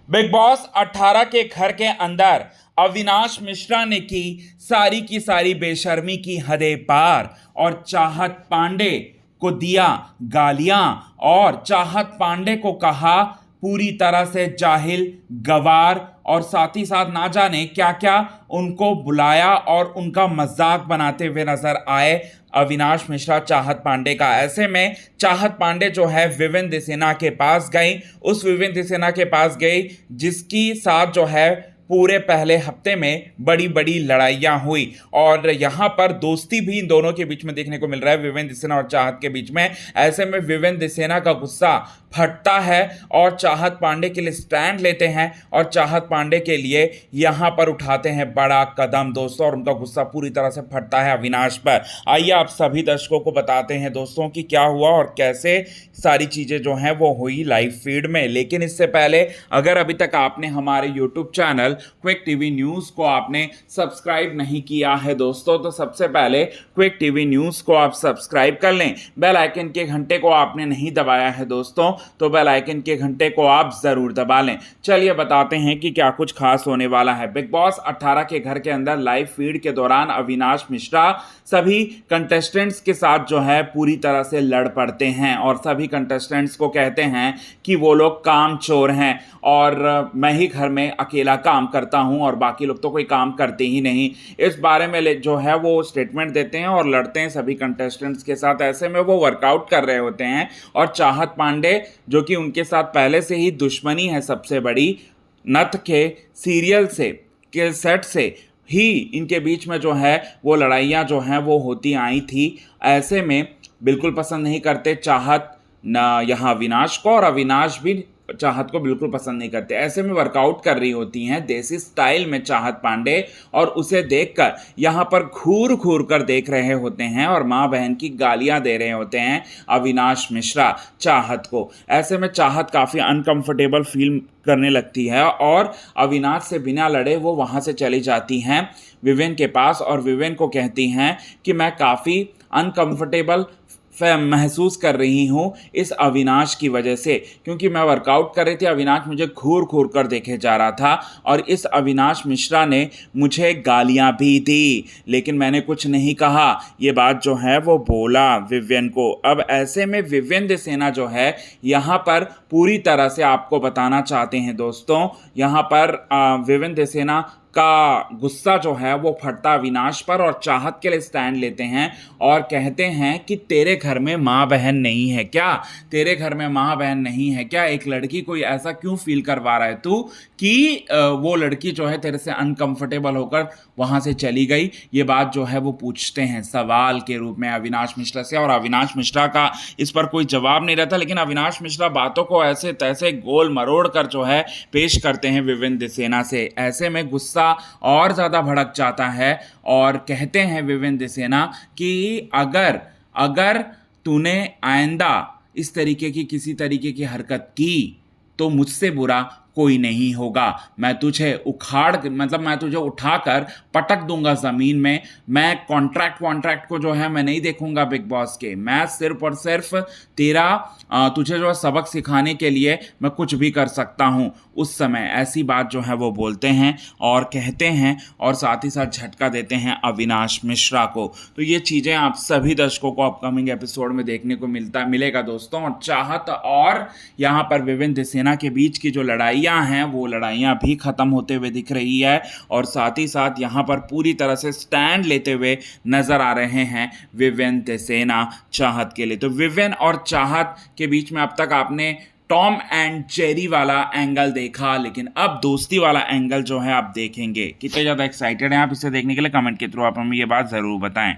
Big boss 18 के घर के अंदर अविनाश मिश्रा ने की सारी बेशर्मी की हदें पार और चाहत पांडे को दिया गालियां और चाहत पांडे को कहा पूरी तरह से जाहिल गवार और साथ ही साथ ना जाने क्या क्या उनको बुलाया और उनका मजाक बनाते हुए नजर आए अविनाश मिश्रा चाहत पांडे का। ऐसे में चाहत पांडे जो है विवेन दिसेना के पास गई, उस विवेन दिसेना के पास गई जिसकी साथ जो है पूरे पहले हफ्ते में बड़ी बड़ी लड़ाइयां हुई और यहां पर दोस्ती भी इन दोनों के बीच में देखने को मिल रहा है, विवेन दिसेना और चाहत के बीच में। ऐसे में विवेन दिसेना का गुस्सा फटता है और चाहत पांडे के लिए स्टैंड लेते हैं और चाहत पांडे के लिए यहां पर उठाते हैं बड़ा कदम दोस्तों, और उनका गुस्सा पूरी तरह से फटता है अविनाश पर। आइए आप सभी दर्शकों को बताते हैं दोस्तों कि क्या हुआ और कैसे सारी चीजें जो हैं वो हुई लाइव फीड में। लेकिन इससे पहले अगर अभी तक आपने हमारे YouTube channel quick TV news को आपने सब्सक्राइब नहीं किया है दोस्तों, तो सबसे पहले क्विक टीवी न्यूज को आप सब्सक्राइब कर लें। बेल आइकन के घंटे को आपने नहीं दबाया है दोस्तों, तो बेल आइकन के घंटे को आप जरूर दबा लें। चलिए बताते हैं कि क्या कुछ खास होने वाला है। बिग बॉस 18 के घर के अंदर लाइव फीड के दौरान अविनाश मिश्रा सभी कंटेस्टेंट्स के साथ जो है पूरी तरह से लड़ पड़ते हैं और सभी कंटेस्टेंट्स को कहते हैं कि वो लोग काम चोर हैं और मैं ही घर में अकेला काम करता हूं और बाकी लोग तो कोई काम करते ही नहीं। इस बारे में जो है वो स्टेटमेंट देते हैं और लड़ते हैं सभी कंटेस्टेंट्स के साथ। ऐसे में वो वर्कआउट कर रहे होते हैं और चाहत पांडे जो कि उनके साथ पहले से ही दुश्मनी है सबसे बड़ी, नथ के सीरियल से के सेट से ही इनके बीच में जो है वो लड़ाइयाँ जो हैं वो होती आई थी। ऐसे में बिल्कुल पसंद नहीं करते चाहत ना यहाँ अविनाश को और अविनाश भी चाहत को बिल्कुल पसंद नहीं करते। ऐसे में वर्कआउट कर रही होती हैं देसी स्टाइल में चाहत पांडे और उसे देखकर यहाँ पर घूर घूर कर देख रहे होते हैं और माँ बहन की गालियां दे रहे होते हैं अविनाश मिश्रा चाहत को। ऐसे में चाहत काफ़ी अनकंफर्टेबल फील करने लगती है और अविनाश से बिना लड़े वो वहाँ से चली जाती हैं विवेन के पास और विवेन को कहती हैं कि मैं काफ़ी अनकंफर्टेबल महसूस कर रही हूँ इस अविनाश की वजह से, क्योंकि मैं वर्कआउट कर रही थी, अविनाश मुझे घूर घूर कर देखे जा रहा था और इस अविनाश मिश्रा ने मुझे गालियाँ भी दी लेकिन मैंने कुछ नहीं कहा। ये बात जो है वो बोला विवेन को। अब ऐसे में विवेन दिसेना जो है यहाँ पर पूरी तरह से आपको बताना चाहते हैं दोस्तों, यहाँ पर विवेन दिसेना का गुस्सा जो है वो फटता अविनाश पर और चाहत के लिए स्टैंड लेते हैं और कहते हैं कि तेरे घर में माँ बहन नहीं है क्या, तेरे घर में माँ बहन नहीं है क्या, एक लड़की को ऐसा क्यों फील करवा रहा है तू कि वो लड़की जो है तेरे से अनकंफर्टेबल होकर वहाँ से चली गई। ये बात जो है वो पूछते हैं सवाल के रूप में अविनाश मिश्रा से और अविनाश मिश्रा का इस पर कोई जवाब नहीं रहता, लेकिन अविनाश मिश्रा बातों को ऐसे तैसे गोल मरोड़ कर जो है पेश करते हैं विवेन दिसेना से। ऐसे में गुस्सा और ज़्यादा भड़क जाता है और कहते हैं विवेन दिसेना कि अगर तूने आइंदा इस तरीके की किसी तरीके की हरकत की तो मुझसे बुरा कोई नहीं होगा। मैं तुझे मैं तुझे उठाकर पटक दूंगा ज़मीन में। मैं कॉन्ट्रैक्ट को जो है मैं नहीं देखूंगा बिग बॉस के, मैं सिर्फ और सिर्फ तुझे जो है सबक सिखाने के लिए मैं कुछ भी कर सकता हूं। उस समय ऐसी बात जो है वो बोलते हैं और कहते हैं और साथ ही साथ झटका देते हैं अविनाश मिश्रा को। तो ये चीज़ें आप सभी दर्शकों को अपकमिंग एपिसोड में देखने को मिलेगा दोस्तों। और चाहत और यहाँ पर विवेन दिसेना के बीच की जो लड़ाइयाँ हैं वो लड़ाइयाँ भी ख़त्म होते हुए दिख रही है और साथ ही साथ यहाँ पर पूरी तरह से स्टैंड लेते हुए नज़र आ रहे हैं विवेन दिसेना चाहत के लिए। तो विवेन और चाहत के बीच में अब तक आपने टॉम एंड जेरी वाला एंगल देखा, लेकिन अब दोस्ती वाला एंगल जो है आप देखेंगे। कितने ज़्यादा एक्साइटेड हैं आप इसे देखने के लिए, कमेंट के थ्रू आप हमें ये बात ज़रूर बताएं।